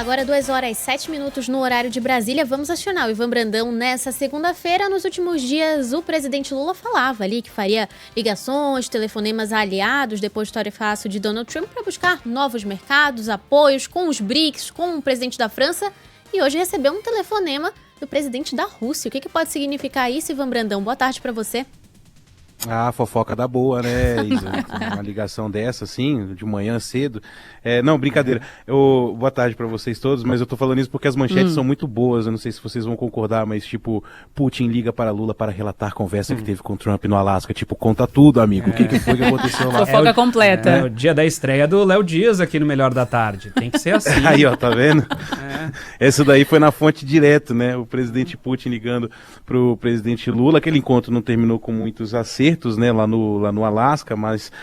Agora 2h07 no horário de Brasília. Vamos acionar o Ivan Brandão nessa segunda-feira. Nos últimos dias, o presidente Lula falava ali que faria ligações, telefonemas a aliados depois do tarifaço de Donald Trump para buscar novos mercados, apoios com os BRICS, com o presidente da França. E hoje recebeu um telefonema do presidente da Rússia. O que pode significar isso, Ivan Brandão? Boa tarde para você. Ah, fofoca da boa, né, Isa? Uma ligação dessa, assim, de manhã cedo. Não, brincadeira. Boa tarde pra vocês todos, mas eu tô falando isso porque as manchetes são muito boas. Eu não sei se vocês vão concordar, mas tipo, Putin liga para Lula para relatar a conversa que teve com Trump no Alasca. Tipo, conta tudo, amigo. O que foi que aconteceu lá? Fofoca completa. É o dia da estreia do Léo Dias aqui no Melhor da Tarde. Tem que ser assim. Aí, ó, tá vendo? Essa daí foi na fonte direto, né? O presidente Putin ligando pro presidente Lula. Aquele encontro não terminou com muitos acertos, né, lá no Alasca, mas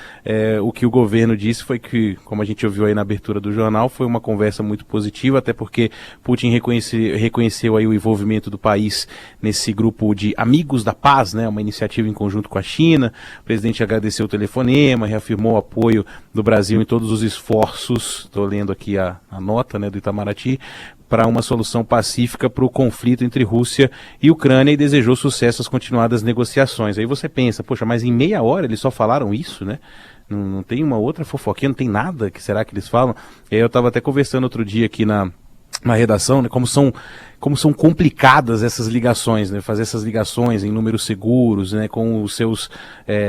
o que o governo disse foi que, como a gente ouviu aí na abertura do jornal, foi uma conversa muito positiva, até porque Putin reconheceu aí o envolvimento do país nesse grupo de Amigos da Paz, né, uma iniciativa em conjunto com a China. O presidente agradeceu o telefonema, reafirmou o apoio do Brasil em todos os esforços, estou lendo aqui a nota, né, do Itamaraty, para uma solução pacífica para o conflito entre Rússia e Ucrânia, e desejou sucesso às continuadas negociações. Aí você pensa, poxa, mas em meia hora eles só falaram isso, né? Não tem uma outra fofoquinha, não tem nada que será que eles falam? E aí eu estava até conversando outro dia aqui na redação, né, como são complicadas essas ligações, né, fazer essas ligações em números seguros, né, com os seus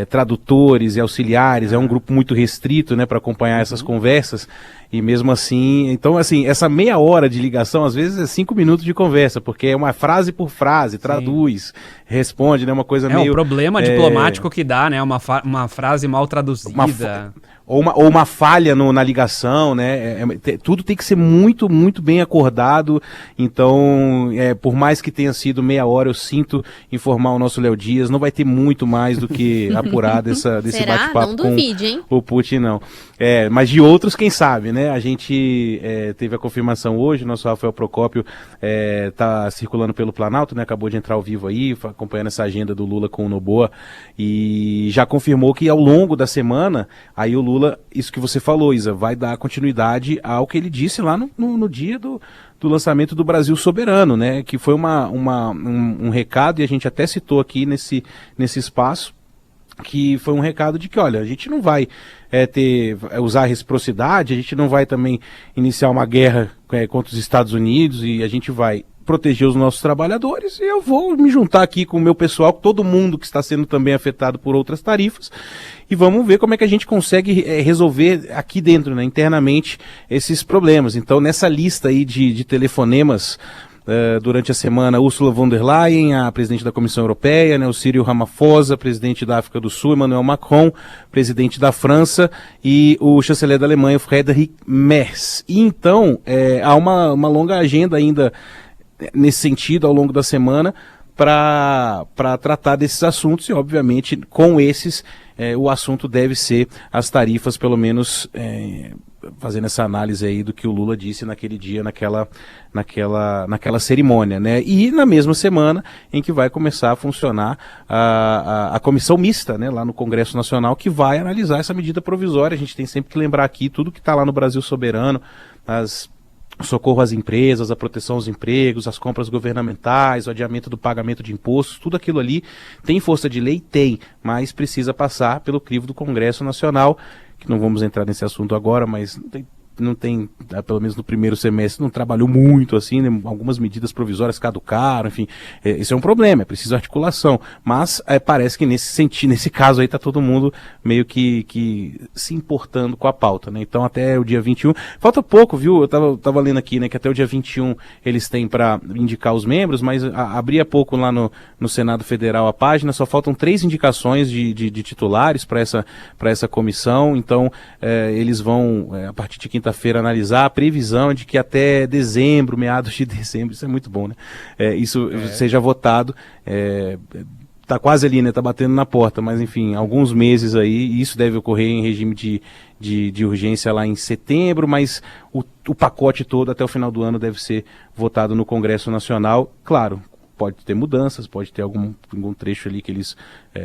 tradutores e auxiliares. É um grupo muito restrito, né, para acompanhar essas conversas, e mesmo assim, então assim, essa meia hora de ligação às vezes é 5 minutos de conversa, porque é uma frase por frase, traduz, responde, né, uma coisa meio... É um problema diplomático que dá, né, uma frase mal traduzida... Ou uma falha na ligação, né? Tudo tem que ser muito, muito bem acordado. Então, por mais que tenha sido meia hora, eu sinto informar o nosso Léo Dias, não vai ter muito mais do que apurar desse bate-papo não duvide, hein? O Putin, não. Mas de outros, quem sabe, né? A gente teve a confirmação hoje, o nosso Rafael Procópio está circulando pelo Planalto, né? Acabou de entrar ao vivo aí, acompanhando essa agenda do Lula com o Noboa, e já confirmou que ao longo da semana, aí o Lula, isso que você falou, Isa, vai dar continuidade ao que ele disse lá no dia do lançamento do Brasil Soberano, né? Que foi um recado, e a gente até citou aqui nesse espaço, que foi um recado de que, olha, a gente não vai usar a reciprocidade, a gente não vai também iniciar uma guerra contra os Estados Unidos, e a gente vai proteger os nossos trabalhadores, e eu vou me juntar aqui com o meu pessoal, com todo mundo que está sendo também afetado por outras tarifas, e vamos ver como é que a gente consegue resolver aqui dentro, né, internamente, esses problemas. Então, nessa lista aí de telefonemas, durante a semana, Ursula von der Leyen, a presidente da Comissão Europeia, né, o Cyril Ramaphosa, presidente da África do Sul, Emmanuel Macron, presidente da França, e o chanceler da Alemanha, Friedrich Merz. E então, há uma longa agenda ainda nesse sentido ao longo da semana para tratar desses assuntos, e obviamente com esses o assunto deve ser as tarifas, pelo menos fazendo essa análise aí do que o Lula disse naquele dia, naquela cerimônia, né? E na mesma semana em que vai começar a funcionar a comissão mista, né, lá no Congresso Nacional, que vai analisar essa medida provisória. A gente tem sempre que lembrar aqui tudo que está lá no Brasil Soberano, o socorro às empresas, a proteção aos empregos, as compras governamentais, o adiamento do pagamento de impostos, tudo aquilo ali tem força de lei? Tem, mas precisa passar pelo crivo do Congresso Nacional, que não vamos entrar nesse assunto agora, mas não tem, pelo menos no primeiro semestre, não trabalhou muito assim, né? Algumas medidas provisórias caducaram, enfim, isso é um problema, é preciso articulação, mas parece que nesse caso aí tá todo mundo meio que se importando com a pauta, né? Então até o dia 21, falta pouco, viu? Eu tava lendo aqui, né, que até o dia 21 eles têm para indicar os membros, mas abri há pouco lá no Senado Federal a página, só faltam 3 indicações de titulares para essa comissão. Então eles vão, a partir de quinta-feira, analisar. A previsão de que até dezembro, meados de dezembro, isso é muito bom, né? Isso seja votado. Tá quase ali, né? Tá batendo na porta, mas enfim, alguns meses aí, e isso deve ocorrer em regime de urgência lá em setembro, mas o pacote todo até o final do ano deve ser votado no Congresso Nacional, claro, pode ter mudanças, pode ter algum trecho ali que eles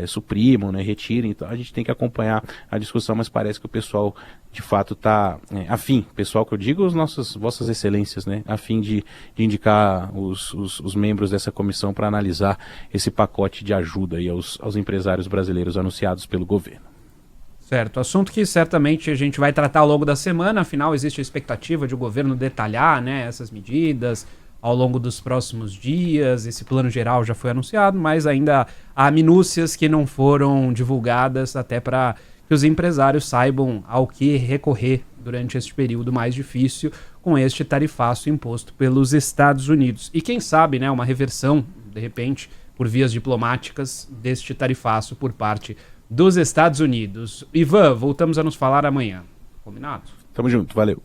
suprimam, né, retirem, então a gente tem que acompanhar a discussão, mas parece que o pessoal de fato está afim, pessoal que eu digo, vossas excelências, né, afim de indicar os membros dessa comissão para analisar esse pacote de ajuda aí aos empresários brasileiros anunciados pelo governo. Certo, assunto que certamente a gente vai tratar ao longo da semana, afinal existe a expectativa de o governo detalhar, né, essas medidas ao longo dos próximos dias. Esse plano geral já foi anunciado, mas ainda há minúcias que não foram divulgadas até para que os empresários saibam ao que recorrer durante este período mais difícil com este tarifaço imposto pelos Estados Unidos. E quem sabe, né, uma reversão, de repente, por vias diplomáticas deste tarifaço por parte dos Estados Unidos. Ivan, voltamos a nos falar amanhã. Combinado? Tamo junto, valeu.